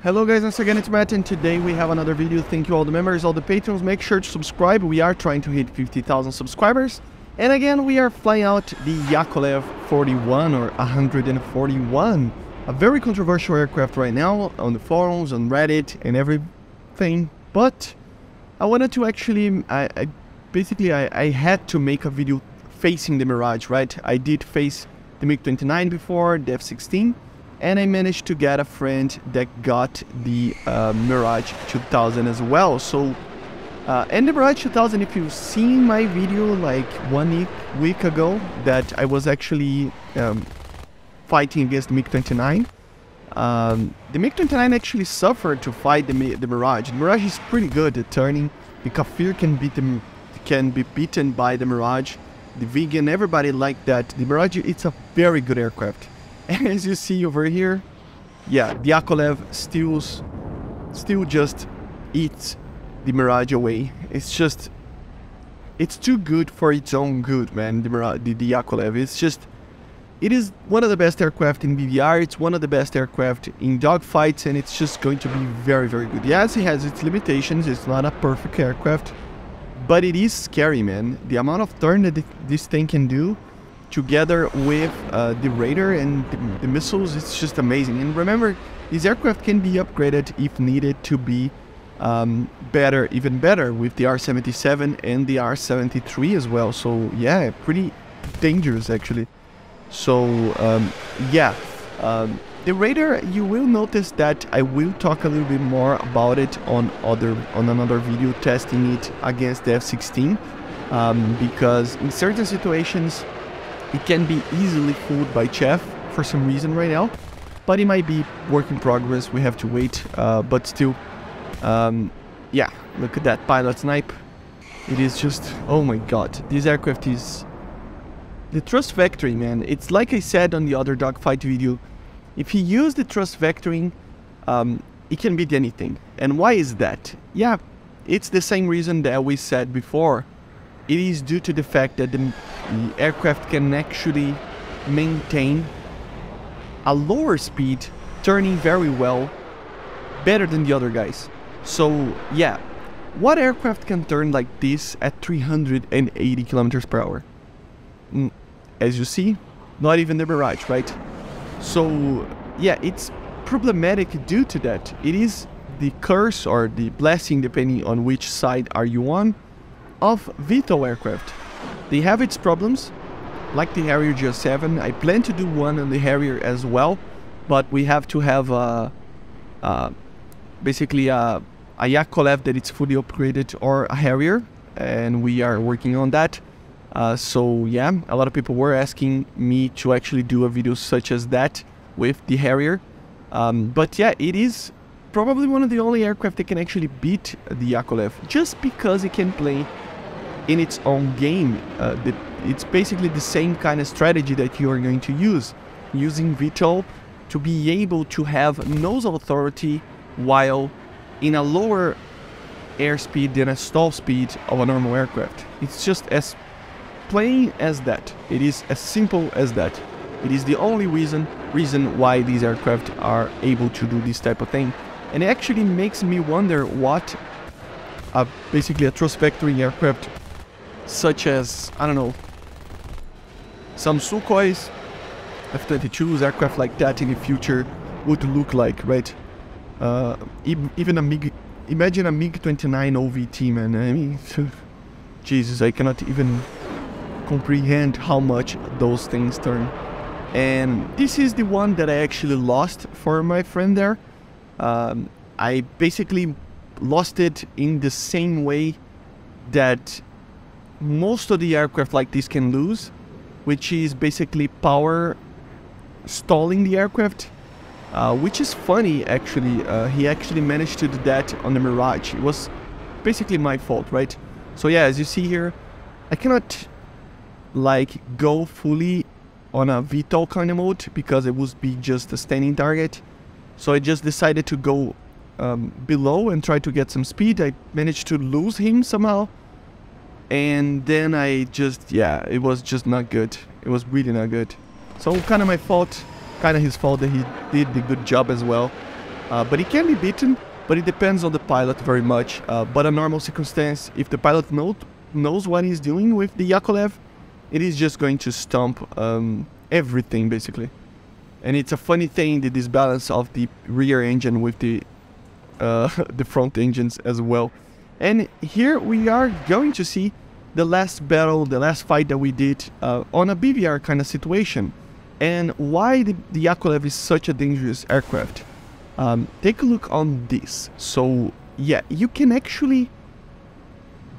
Hello guys, once again it's Matt, and today we have another video. Thank you all the members, all the patrons. Make sure to subscribe. We are trying to hit 50,000 subscribers. And again, we are flying out the Yak-141 or 141. A very controversial aircraft right now on the forums, on Reddit and everything. But I wanted to actually, I had to make a video facing the Mirage, right? I did face the MiG-29 before, the F-16. And I managed to get a friend that got the Mirage 2000 as well. So, and the Mirage 2000, if you've seen my video like 1 week ago, that I was actually fighting against the MiG-29. The MiG-29 actually suffered to fight the Mirage. The Mirage is pretty good at turning. The Kafir can be beaten by the Mirage. The Vegan, everybody like that. The Mirage, it's a very good aircraft. And as you see over here, yeah, the Yakolev still just eats the Mirage away. It's too good for its own good, man, the Yakolev. It is one of the best aircraft in BVR, it's one of the best aircraft in dogfights, and it's just going to be very, very good. Yes, it has its limitations, it's not a perfect aircraft, but it is scary, man. The amount of turn that this thing can do, together with the radar and the missiles, it's just amazing. And remember, these aircraft can be upgraded if needed to be better, even better, with the R-77 and the R-73 as well. So yeah, pretty dangerous actually. So the radar, you will notice that I will talk a little bit more about it on another video testing it against the F-16, because in certain situations it can be easily fooled by Chef for some reason right now, but it might be work in progress. We have to wait, but still, yeah, look at that pilot snipe. It is just, oh my god, this aircraft is the thrust vectoring, man. It's like I said on the other dogfight video, if you use the thrust vectoring, it can beat anything. And why is that? Yeah, it's the same reason that we said before. It is due to the fact that the aircraft can actually maintain a lower speed, turning very well, better than the other guys. So yeah, what aircraft can turn like this at 380 kilometers per hour? As you see, not even the Mirage, right? So yeah, it's problematic due to that. It is the curse or the blessing, depending on which side are you on, of VTOL aircraft. They have its problems, like the Harrier GS7. I plan to do one on the Harrier as well, but we have to have basically a Yakolev that it's fully upgraded or a Harrier, and we are working on that. So yeah, a lot of people were asking me to actually do a video such as that with the Harrier. But yeah, it is probably one of the only aircraft that can actually beat the Yakolev, just because it can play in its own game. It's basically the same kind of strategy that you are going to use, using VTOL to be able to have nose authority while in a lower airspeed than a stall speed of a normal aircraft. It's just as plain as that. It is as simple as that. It is the only reason why these aircraft are able to do this type of thing. And it actually makes me wonder what basically a thrust vectoring aircraft such as, I don't know, some Sukhois, F-22s, aircraft like that in the future would look like, right? Even a MiG, imagine a MiG-29 OVT, man. I mean, Jesus, I cannot even comprehend how much those things turn. And this is the one that I actually lost for my friend there. I basically lost it in the same way that most of the aircraft like this can lose, which is basically power stalling the aircraft, which is funny actually. He actually managed to do that on the Mirage. It was basically my fault, right? So yeah, as you see here, I cannot like go fully on a VTOL kind of mode because it would be just a standing target. So I just decided to go below and try to get some speed. I managed to lose him somehow. And then I just, yeah, it was just not good. It was really not good. So kind of my fault, kind of his fault that he did the good job as well. but it can be beaten, but it depends on the pilot very much. But a normal circumstance, if the pilot knows what he's doing with the Yakolev, it is just going to stomp everything basically. And it's a funny thing, the disbalance of the rear engine with the front engines as well. And here we are going to see the last battle, the last fight that we did on a BVR kind of situation. And why the Yakolev is such a dangerous aircraft. Take a look on this. So yeah, you can actually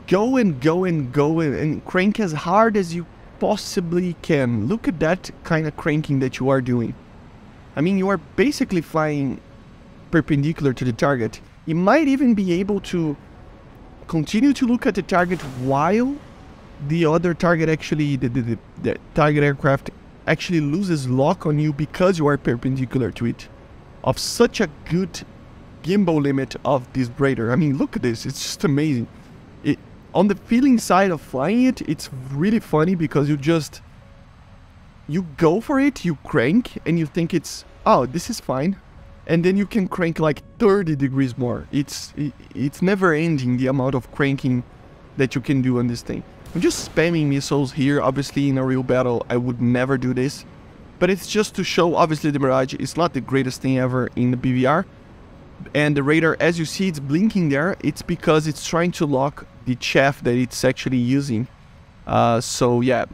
go and crank as hard as you possibly can. Look at that kind of cranking that you are doing. I mean, you are basically flying perpendicular to the target. You might even be able to continue to look at the target while the other target actually, the target aircraft actually loses lock on you because you are perpendicular to it. Of such a good gimbal limit of this Raider. I mean, look at this, it's just amazing. On the feeling side of flying it, it's really funny because you go for it, you crank, and you think it's, oh, this is fine. And then you can crank like 30 degrees more. It's never ending, the amount of cranking that you can do on this thing. I'm just spamming missiles here. Obviously, in a real battle, I would never do this. But it's just to show, obviously, the Mirage is not the greatest thing ever in the BVR. And the Raider, as you see, it's blinking there. It's because it's trying to lock the chaff that it's actually using. So yeah,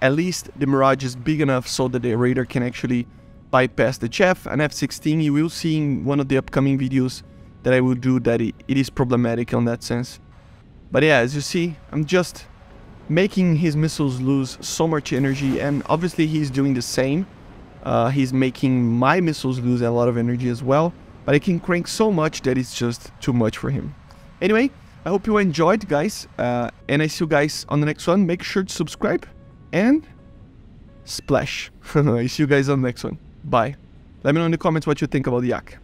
at least the Mirage is big enough so that the Raider can actually bypass the chaff. An F-16, you will see in one of the upcoming videos that I will do that it is problematic on that sense. But yeah, as you see, I'm just making his missiles lose so much energy, and obviously he's doing the same. He's making my missiles lose a lot of energy as well, but I can crank so much that it's just too much for him. Anyway, I hope you enjoyed, guys, and I see you guys on the next one. Make sure to subscribe and splash. I see you guys on the next one. Bye. Let me know in the comments what you think about the Yak.